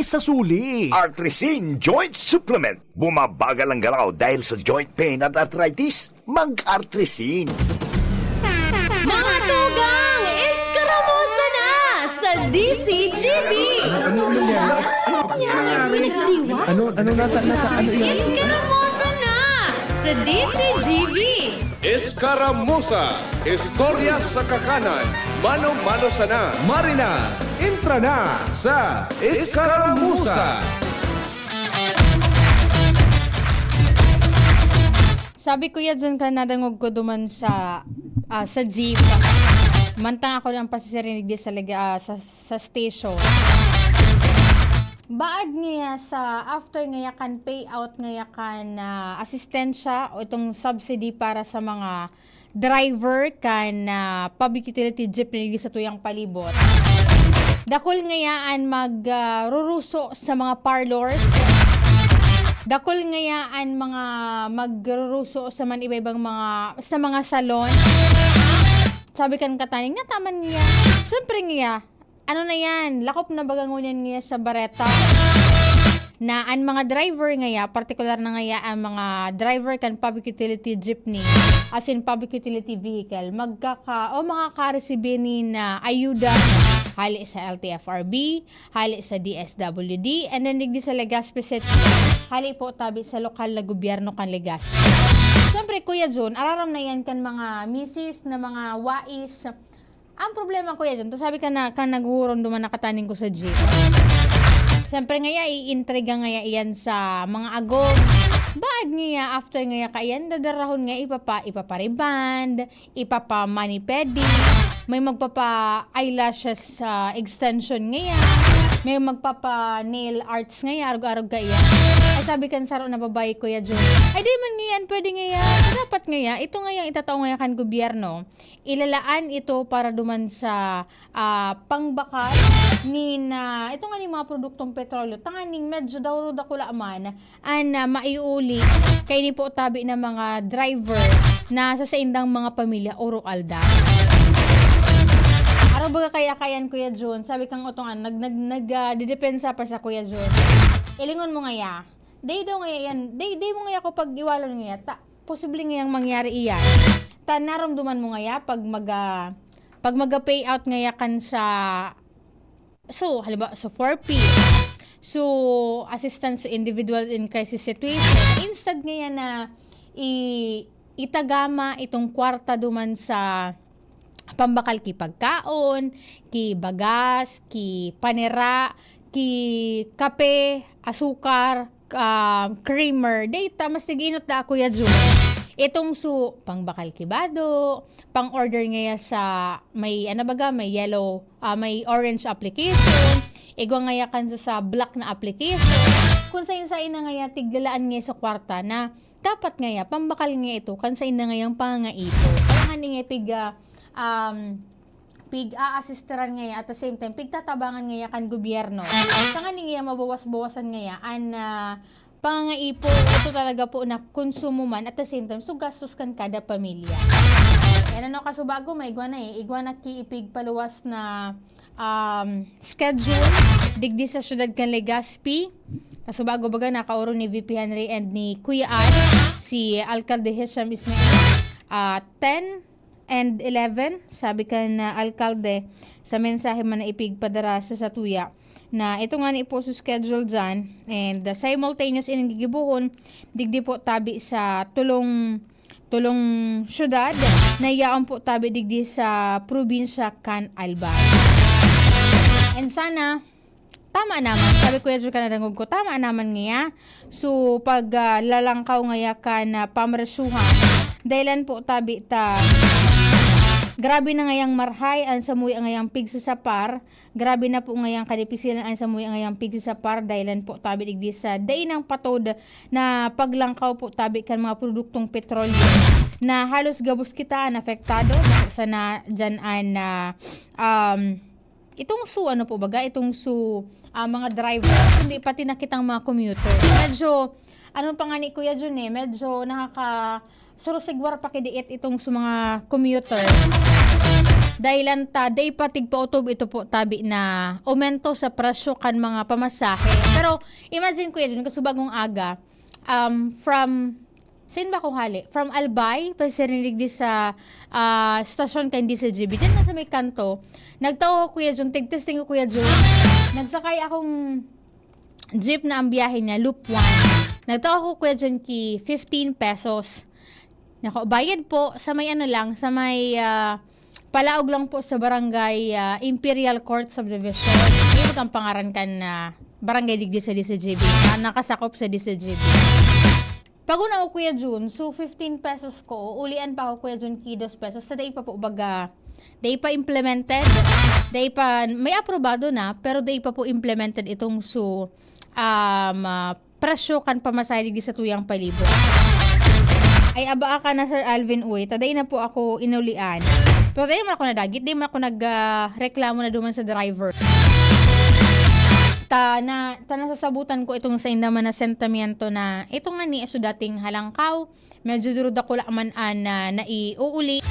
sa suli. Artrisin Joint Supplement. Bumabagal ang galaw dahil sa joint pain at arthritis. Mag-Artrisin. Mga tugang, eskaramusa na sa DCGB! Ano yan? Eskaramusa na sa DCGB! Escaramuza, istorya sa kakanan, mano-mano sana. Marina, intra na sa Escaramuza. Sabi ko ya dyan ka nadangog ko duman sa jeep. Mantang ako ng pasisirinig di sa station. Baad nga sa after nga kan payout nga kan asistensya o itong subsidy para sa mga driver kan public utility jeep na sa tuyang palibot. Dakol ngayaan magruruso sa mga parlors. Dakol ngayaan mga magruruso sa man iba-ibang mga salon. Sabi kan kataning nataman niya. Siyempre niya. Ano na yan? Lakop na bagangunan niya sa bareta. Na ang mga driver ngaya, particular na ngaya ang mga driver kan public utility jeepney, as in public utility vehicle, makaka-receive ni na ayuda hali sa LTFRB, hali sa DSWD, and then digdi sa Legazpi City, hali po tabi sa lokal na gobyerno kan Legazpi. Siyempre, Kuya John, araram na yan kan mga misis na mga wais. Ang problema, Kuya John, sabi ka na naghuron duman nakataning ko sa jeep. Siyempre nga iintriga nga iyan sa mga agong. Baad nga after nga kayan, dadarahon nga ipapariband, ipapa-manipedi, may magpapa-eyelashes extension nga may magpapa-nail arts nga arog-arog ka iyan. Ay sabi kan saro na babae Kuya John, ay di man nga yan, pwede nga yan. Dapat nga yan, ito nga yung itatao nga kan gobyerno. Ilalaan ito para duman sa pangbakal ni na ito nga ni mga produktong petrolyo. Tanganing medyo daw dakula man maiuli kay ni po tabi na mga driver na sa indang mga pamilya oro alda. Araw baga kaya-kayan Kuya John, sabi kang utongan, nagdedepensa pa siya Kuya John. Ilingon mo nga ya, day daw nga yan, day mo nga ako pag iwalon nga ya, posible nga yung mangyari iyan. Naramduman mo nga ya, pag maga-payout nga ya kan sa, so, halimbawa, sa 4P, so, assistance to individuals in crisis situation, instead nga yan na itagama itong kwarta duman sa pambakal ki pagkaon, ki bagas, ki panera, ki kape, asukar, creamer, data, mas naginot na Kuya Jun. Itong pangbakal kibado, pang order nga sa may may yellow, may orange application, igwa nga kan sa black na application. Kung sa na nga tiglalaan nga sa kwarta na dapat nga pambakal nga ito, kan sa na nga yung pangaipo. Kaya nga pig-a-assisteran nga at the same time pigtatabangan nga kan gobyerno. Kaya nga mabawas-bawasan nga pangaipo, ito talaga po na konsumo man at the same time so gastos kan kada pamilya. Yan kasubago may igwa na kiipig paluwas na schedule digdi sa syudad kan Legazpi. Kasubago baga nakauro ni VP Henry and ni Kuya Ann si Alcalde Hisham Ismail 10 and 11, sabi ka na alkalde sa mensahe man na ipigpadara sa tuya na ito nga ni po sa schedule dyan and simultaneous ining gigibuhon digdi po tabi sa tulong syudad na iyaon po tabi digdi sa probinsya kan Albay. And sana tama naman, sabi ko yadyo ka na dangog ko, tama naman nga so pag lalangkaw nga ka na pamresuhan dahilan po tabi grabe na ngayang marhay ang samuy ang ngayang pig sa sapar. Grabe na po ngayang kadipisilan ang samuy ang ngayang pig sa sapar. Dahilan po tabi digdi sa dainang patod na paglangkaw po tabi kan mga produktong petrolyo na halos gabos kita apektado sa na dyan na itong ano po baga itong mga driver hindi pati nakitang mga commuter. Medyo ano pa nga ni Kuya Jun medyo surusigwar pa kidiit itong sa mga commuter. Dahilan ta, day patig pa utob ito po tabi na aumento sa presyo kan mga pamasahe. Pero imagine ko yun, kasi bagong aga, from, saan ba ko hali? From Albay, pasirinig di sa stasyon kan di sa GB. Diyan na sa may kanto, nagtao ko kuya Jun, tigtesting ko kuya Jun. Nagsakay akong jeep na ang biyahe niya, loop 1. Nagtao ko kuya Jun ki 15 pesos. Nako, bayad po sa may ano lang, sa may palaog lang po sa barangay Imperial Court Subdivision. Yung ang pangaran kan barangay digdi sa DCGB na nakasakop sa DCGB. Pag una ko kuya Jun, so 15 pesos ko, ulian pa ako kuya Jun ki 2 pesos. Sa day pa po baga, day pa implemented, day pa, may aprobado na, pero day pa po implemented itong presyo kan pamasahe digdi sa tuyang palibo. Ay aba ka na Sir Alvin Uy, taday na po ako inulian. Pero taday mo ako nadagit, day mo ako nagreklamo na duman sa driver. Nasasabutan ko itong sa indaman na sentimiento na ito nga ni so dating halangkaw, medyo duruda ko man na naiuuli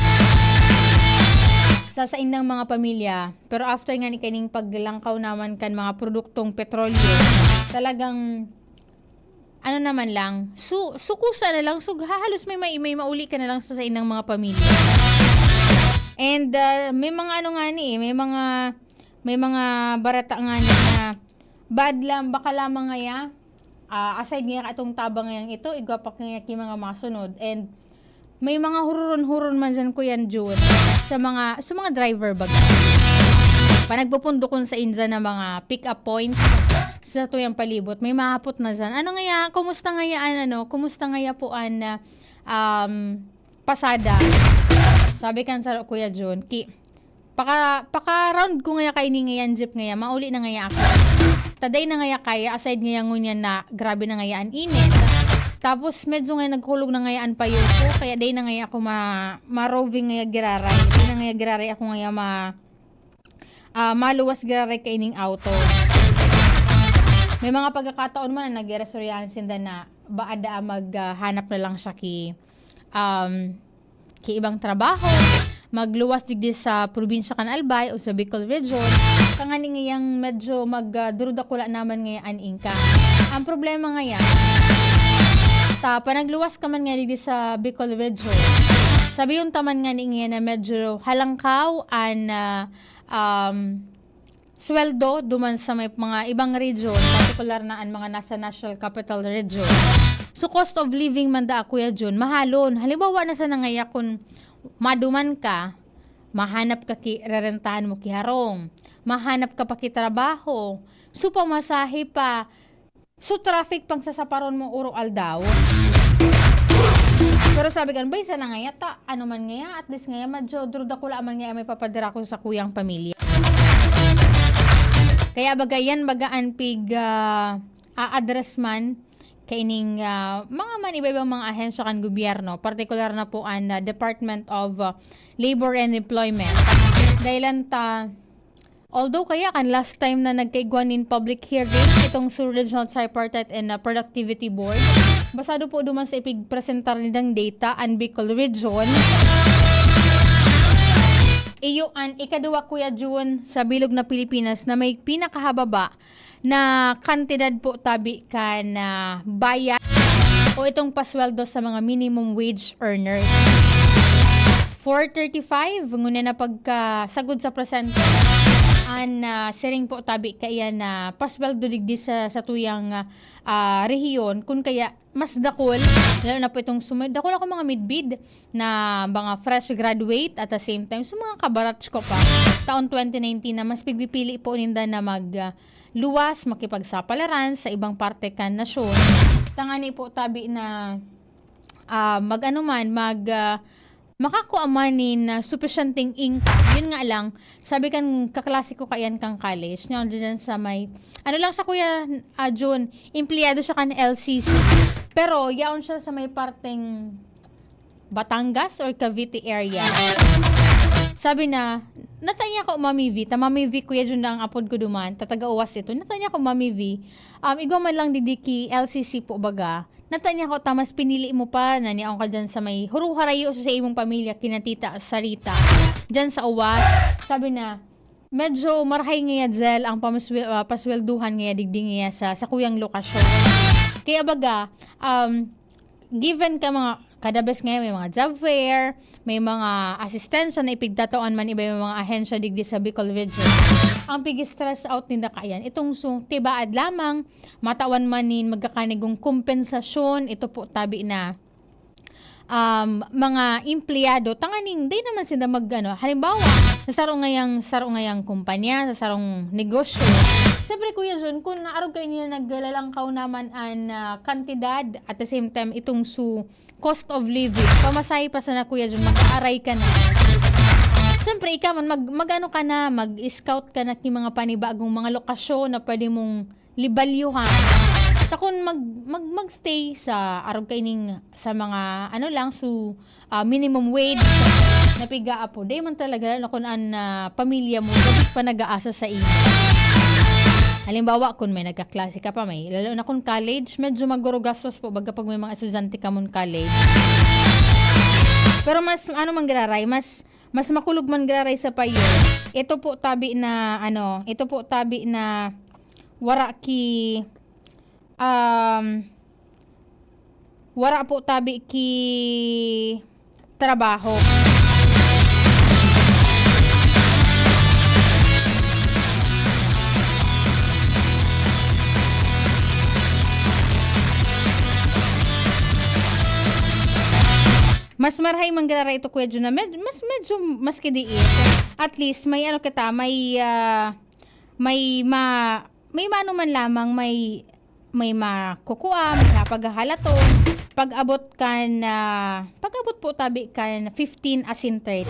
sa indang mga pamilya. Pero after nga ni kaning paglangkaw naman kan mga produktong petrolyo, talagang ano naman lang, sukusa na lang, halos may mauli ka na lang sa inang mga pamilya. And may mga ano nga ni, may mga barata nga ni na bad lang, baka lamang ngaya, aside nga atong tabang ngayang ito, igwapak nga ki mga masunod. And may mga huron man dyan ko yan, June, sa mga driver baga. Panagpupundukon sa inza na mga pick-up points sa tuyang palibot, may mahapot na dyan. Ano ngaya, kumusta ngaya po an pasada? Sabi kan sa Kuya John, paka round ko ngaya kay ni ngayan jeep ngaya, mauli na ngaya ako. Taday na ngaya kaya, aside ngaya ngunyan na grabe na ngayaan init. Tapos medyo ngaya nagkulog na ngayaan pa yun ko, kaya day na ngaya ako ma-roving ngaya giraray. Day na ngaya giraray ako ngaya maluwas giraray kaining auto. May mga pagkakataon man na nag-resoryahan sinda na baada maghanap na lang siya ki ibang trabaho, magluwas digdi sa probinsya kan Albay o sa Bicol Region, kangani ngayang medyo magdurudakula naman ngayaan inka. Ang problema ngayon, panagluwas ka man nga digdi sa Bicol Region, sabi yung taman nga ngayon na medyo halangkaw sweldo duman sa may mga ibang region, particular na ang mga nasa National Capital Region. So cost of living man da Kuya Jun, mahalon. Halimbawa na sa nangaya kung maduman ka, mahanap ka rerentahan mo kiharong, mahanap ka pa kitrabaho, so pamasahe pa, so traffic pang sasaparon mo uro aldaw. Pero sabi kan, bay sa nangaya ta, ano man ngaya, at least ngaya medyo durudakula man ngaya may papadira ko sa kuyang pamilya. Kaya bagayan bagaan pig a-address man kaining mga iba-ibang mga ahensya kan gobyerno, partikular na po ang Department of Labor and Employment. Dahilan although kaya kan last time na nagkaigwan in public hearing itong Sur Regional Tripartite and Productivity Board, basado po duman sa ipigpresentar nidang data ang Bicol Region. Iyo ang ikaduwa Kuya Jun sa bilog na Pilipinas na may pinakahababa na kantidad po tabi kan bayad o itong pasweldo sa mga minimum wage earners. 435 ngunit na pagkasagod sa presente an sering po tabi kaya na pasweldo digdi sa tuyang rehiyon kun kaya mas dakol lalo na po itong dakol ako mga midbid na mga fresh graduate at the same time so mga kabarats ko pa taon 2019 na mas pigpipili po ninda na luwas makipagsapalaran sa ibang parte kan nasyon. Tangani po tabi na makakuamanin na sufficienting income. Yun nga lang, sabi kan kaklasiko kayan kang college, nyo dyan sa may, ano lang siya Kuya Jun, empleyado siya kan LCC. Pero yaon siya sa may parteng Batangas or Cavite area. Sabi na, natanya ko Mami V, ta Mami V kuya dyan ang apod ko duman, tataga uwas ito, natanya ko Mami V, igaw man lang didiki LCC po baga, natanya ko tamas pinili mo pa, naniaong ka dyan sa may huruharayo sa imong pamilya, kinatita Sarita, dyan sa uwas, sabi na, medyo marahay nga zel ang paswelduhan nga digding nga sa kuyang lokasyon. Kaya baga, given ka mga kadabes ngayon, may mga job fair, may mga asistensya na ipigtataon man iba yung mga ahensya digdi sa Bicol Region. Ang pig-stress out nila kayan, itong tibaad lamang, matawan manin, magkakanigong kompensasyon, ito po tabi na mga empleyado, tanganing, di naman sila halimbawa, sa sarong ngayang kumpanya, sa sarong negosyo, siyempre Kuya John, kung naaraw kayo nila naglalangkaw naman an kantidad, at the same time, itong cost of living, pamasahe pa sana Kuya John, mag-aaray ka na. Siyempre, ikaw man, mag-scout ka na ng mga panibagong mga lokasyon na pwede mong libalyuhan. Takon magstay sa araw kaining sa mga minimum wage na piga apo. Day man talaga na kun an pamilya mo tapos pa nag-aasa sa iyo. Halimbawa kun may nagkaklase ka pa, may lalo na kun college, medyo maggurugastos po baga pag may mga estudyante ka mon college. Pero mas mas makulog man graray sa payo. Ito po tabi na wara po tabi ki trabaho. Mas marhay manggraray ito Kuya Jun na medyo mas kidiit. At least may may mano man lamang may makukuha, may napaghahalato. Pag-abot po tabi kan 15 asin 30.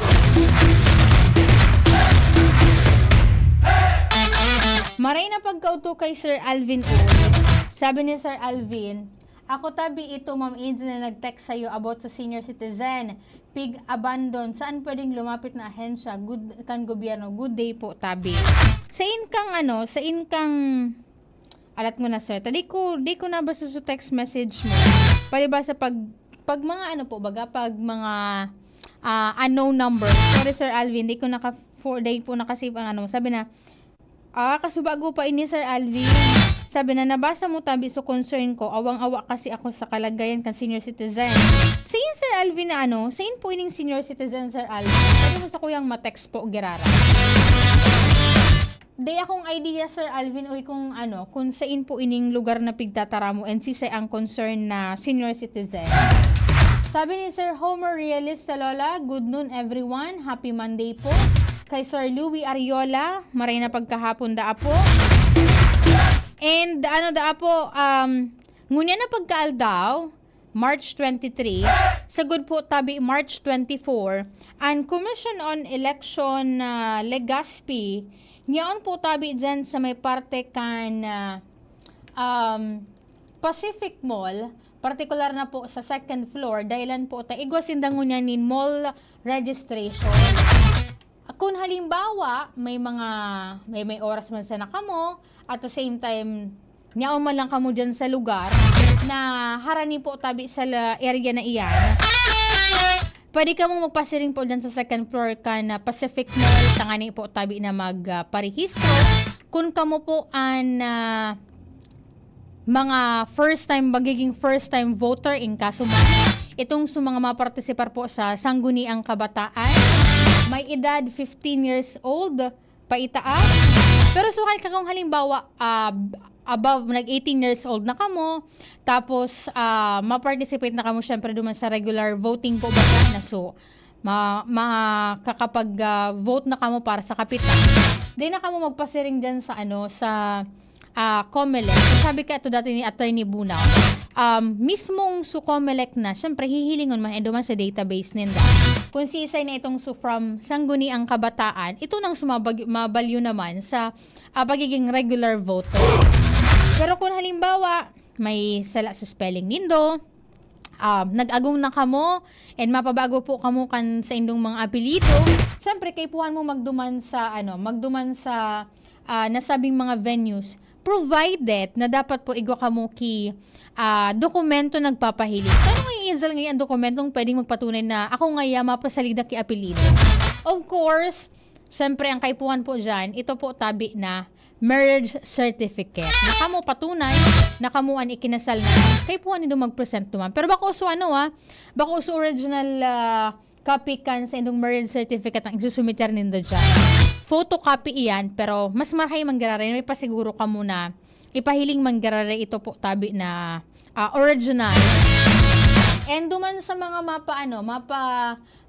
Maray na pagkauto kay Sir Alvin O. Sabi ni Sir Alvin, ako tabi ito Ma'am Angel na nag-text sa'yo about sa senior citizen. Pig abandon. Saan pwedeng lumapit na ahensya? Good kan gobyerno. Good day po tabi. Sa inkang alat mo na sir. Di ko nabasa sa text message mo. Palibasa pag mga pag mga unknown number. Sorry Sir Alvin, di ko nakasave ang sabi na kasubago pa ini Sir Alvin. Sabi na nabasa mo tabi so concern ko. Awang-awa kasi ako sa kalagayan kan senior citizen. Sayin Sir Alvin na sayin po ining senior citizen Sir Alvin. Sabi mo sa kuyang ma-text po girara. Day akong idea Sir Alvin kung sain po ining lugar na pigtatara mo and sisay ang concern na senior citizen. Sabi ni Sir Homer Realist sa Lola, good noon everyone, happy Monday po. Kay Sir Louie Ariola, maray na pagkahapon da po. And ngunya na pagkaaldaw, March 23, sagod po tabi March 24, ang Commission on Election Legazpi, niyaon po tabi dyan sa may parte kan Pacific Mall, particular na po sa second floor, dahilan po igwasindango niya ni mall registration. Kung halimbawa, may oras man sa nakamo, at the same time, niyaon man lang kamo dyan sa lugar, na harani po tabi sa area na iyan, pwede ka mong magpasiring po dyan sa second floor ka na Pacific Mall, tangani po tabi na magparehistro. Kung kamo po ang mga magiging first time voter in kaso itong mga mapartisipar po sa Sangguniang Kabataan, may edad 15 years old, paitaas. Pero sukal ka kung halimbawa, above, nag-18 years old na kamo, tapos ma-participate na kamo syempre duman sa regular voting po ba na makakapag-vote na kamo para sa kapitan. Di na kamo magpasiring dyan sa COMELEC. Sabi ka ito dati ni Attorney Bunaw, mismong COMELEC na, syempre hihilingon man duman sa database ninda. Kung si-isay na itong from Sangguniang Kabataan, ito nang mabalyo naman sa pagiging regular voter. Pero kung halimbawa, may sala sa spelling nindo, nag-agong na kamo and mapabago po kamo kan sa indong mga apelyido, syempre kay puhan mo magduman sa nasabing mga venues, provided na dapat po igwa kamo ki dokumento nagpapahilig. Ano ngayon ang dokumentong pwedeng magpatunay na ako ngaya mapasalida ki apelyido? Of course, syempre ang kaipuhan po dyan, ito po tabi na marriage certificate. Nakamo patunay, nakamuan ikinasal na, kaipuhan nito mag-present naman. Pero bako uso bako uso original copy kan sa indong marriage certificate ang isusumiter nindo dyan. Photocopy iyan, pero mas marahay manggararay, may pasiguro ka muna, ipahiling manggararay ito po tabi na original. And duman sa mga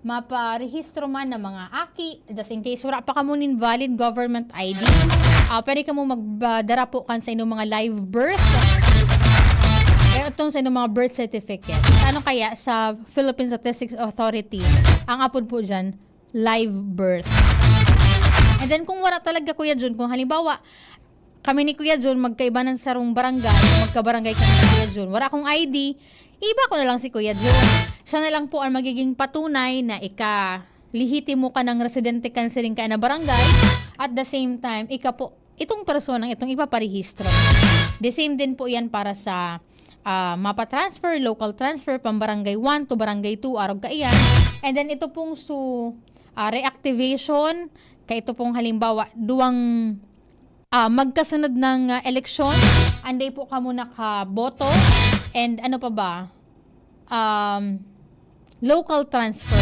mapa-rehistro man na mga aki, just in case wala pa ka mo valid government ID, pwede ka mo magdara po kan sa inyong mga live birth. Itong sa inyong mga birth certificate. Ano kaya sa Philippine Statistics Authority, ang apod po dyan, live birth. And then kung wala talaga Kuya Jun, kung halimbawa, kami ni Kuya Jun, magkaiba ng sarong barangay, magkabarangay kami ni Kuya Jun, wala akong ID, iba ko na lang si Kuya Jun. Siya na lang po ang magiging patunay na lihitimo ka ng residente canceling ka na barangay, at the same time, po, itong personang itong ipaparehistro. The same din po yan para sa mapa-transfer, local transfer, pambarangay 1 to barangay 2, arog ka iyan. And then ito pong reactivation, kaya ito pong halimbawa, duwang magkasunod ng eleksyon, anday po ka muna ka-boto, and ano pa ba? Local transfer,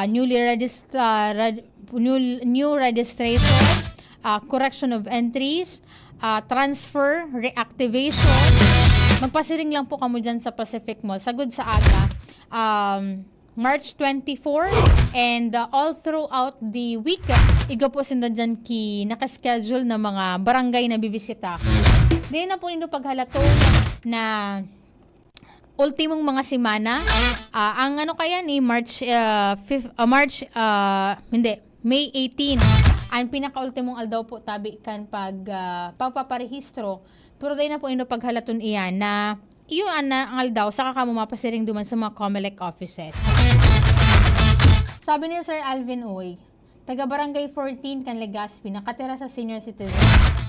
new registration, correction of entries, transfer, reactivation. Magpasiring lang po kamo dyan sa Pacific Mall. Sagod sa aga. March 24 and all throughout the week, iga po sinda dyan nakaschedule na mga barangay na bibisita. Dili na po nindo paghalato na ultimong mga semana. Ang ano kaya ni May 18. Ang pinaka-ultimong aldaw po tabi kan pagpaparehistro. Pero dahil na po nindo paghalaton iyan na iyon ang aldaw, saka ka mo mapasiring duman sa mga COMELEC offices. Sabi ni Sir Alvin Uy, taga Barangay 14 kan Legazpi, nakatira sa senior citizen.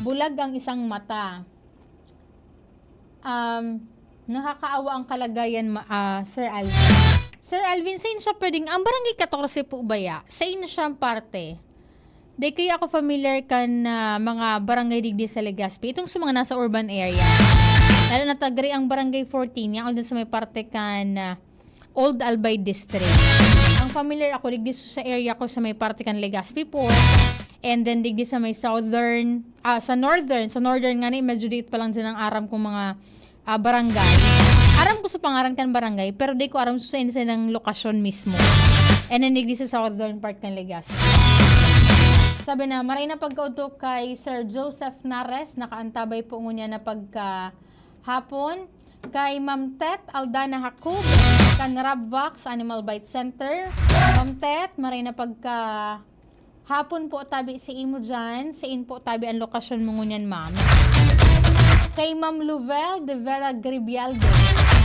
Bulag ang isang mata. Nakakaawa ang kalagayan, Sir Alvin. Sir Alvin, sa inyo siya pwedeng, ang Barangay 14 po ba ya? Sa inyo siyang parte. Di kaya ako familiar kan mga barangay digdi sa Legazpi. Itong sa mga nasa urban area. Lalo na tagari ang Barangay 14, yan dun sa may parte kan Old Albay District. Ang familiar ako digdi sa area ko sa may parte kan Legazpi po. And then digdi sa may southern, sa northern nga ni, medyo dito pa lang dyan ang aram kong mga barangay. Aram ko sa pangaran kan barangay, pero di ko aram sa inisa ng lokasyon mismo. And then digdi sa southern part kan Legazpi. Sabi na, maray na pagkautok kay Sir Joseph Nares, nakaantabay po ngunya na pagkahapon. Kay Ma'am Tet Aldana Hakub, kan Rabvax Animal Bite Center. Ma'am Tet, maray na pagkahapon po tabi si imo dyan. Sa in po tabi ang lokasyon mo ngunyan, ma'am. Kay Ma'am Luvel de Vera Gribialdo.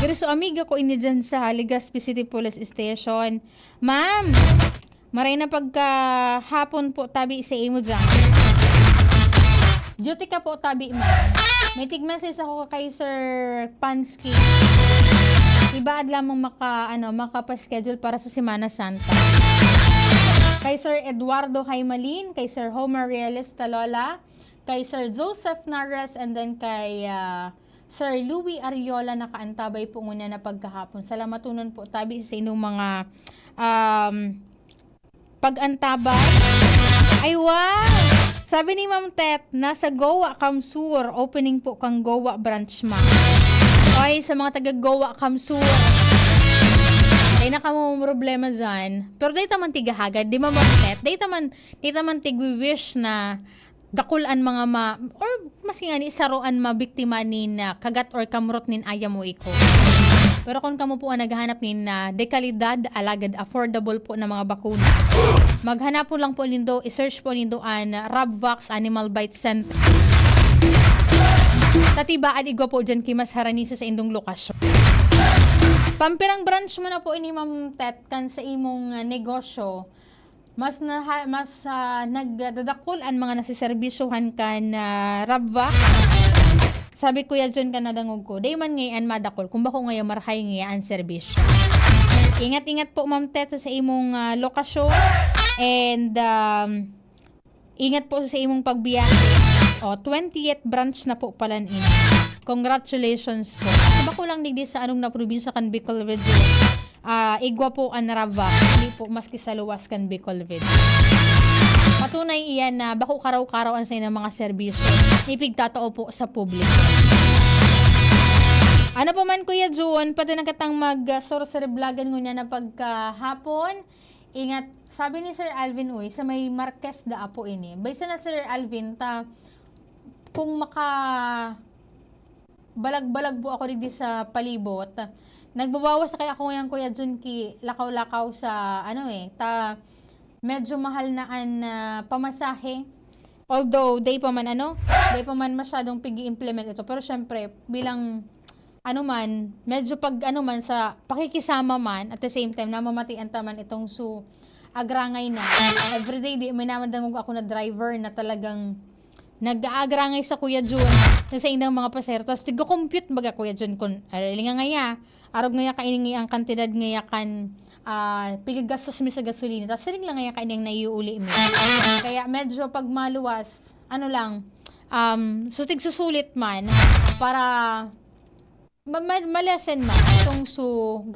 Griso amiga ko ini dyan sa Legazpi City Police Station. Ma'am, maray na pagkahapon po tabi sa imo dyan. Duty ka po tabi, ma'am. May tig-message ako kay Sir Pansky. Ibaad lamang makapaschedule para sa Semana Santa. Kay Sir Eduardo Haimalin, kay Sir Homer Rieles Talola, kay Sir Joseph Nares, and then kay Sir Louie Ariola, nakaantabay po muna na pagkahapon. Salamatunon po tabi sa inyong mga pag-antabay. Ay wow! Sabi ni Ma'am Tet, nasa Goa Kamsur, opening po kang Goa branch, ma'am. Okay, sa mga taga Goa Kamsur, ay nakamong problema dyan. Pero dahil taman tigahagad, di Ma'am Tet, dahil taman tigwi-wish na dakulan mga or mas nga ni isaroan mabiktima ni na kagat or kamrot nin ayam mo iko. Pero kung kamo po ang naghahanap nin na dekalidad, alagad, affordable po na mga bakuna, maghanap po lang po nindo, i-search po nindo ang Rabvax Animal Bite Center. Tatiba at igwa po dyan kimas haranisa sa indong lokasyon. Pampirang branch mo na po ini Ma'am Tet kan sa imong negosyo. Mas nagdadakol ang mga nasiserbisyuhan kan rabva. Sabi Kuya John ka nadangog ko, day man ngayon madakol, kung bako ngayon marhay ngayon ang serbisyo. Ingat-ingat po Ma'am Tet sa imong lokasyon and ingat po sa imong pagbiyahe. 20th branch na po pala ini. Congratulations po. Diba ko lang digdi sa anong na probinsya kan Bicol Region. Igwa po ang Rava, hindi po maski sa luwas kan Bicol Region. Patunay iyan na bako karaw-karaw ang sa inang mga serbisyo. Ipigtatao po sa publiko. Ano pa man Kuya June, pati na katang mag-sorcery vlogan ngunya na pagkahapon. Ingat, sabi ni Sir Alvin uy, sa may Marquez da Apo ini. Baysa na Sir Alvin, kung balag-balag po ako digdi sa palibot, nagbabawas na kaya ako ngayon Kuya Jun ki lakaw-lakaw sa medyo mahal na ang pamasahe. Although day pa man masyadong pigi-implement ito, pero syempre bilang medyo pag sa pakikisama man at the same time namamatian taman itong agrangay na everyday di may namadangog ako na driver na talagang nag-aagrangay sa Kuya Jun sa indang mga pasero. Tapos tigo-compute baga Kuya Jun kung alinga ngaya, arog ngaya kainin ang kantidad ngaya kan pigagastos mi sa gasolina. Tapos siling lang ngaya kainin naiuli mi. Kaya medyo pag maluwas, susulit man para malesen man itong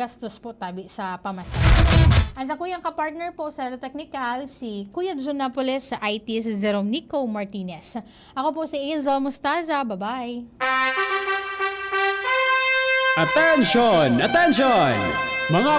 gastos po tabi sa pamasahe. Ang sa kuyang kapartner po sa technical, si Kuya Jun Napoles sa IT, si Jerome Nico Martinez. Ako po si Hazel Mustaza. Bye-bye! Attention! Attention! Mga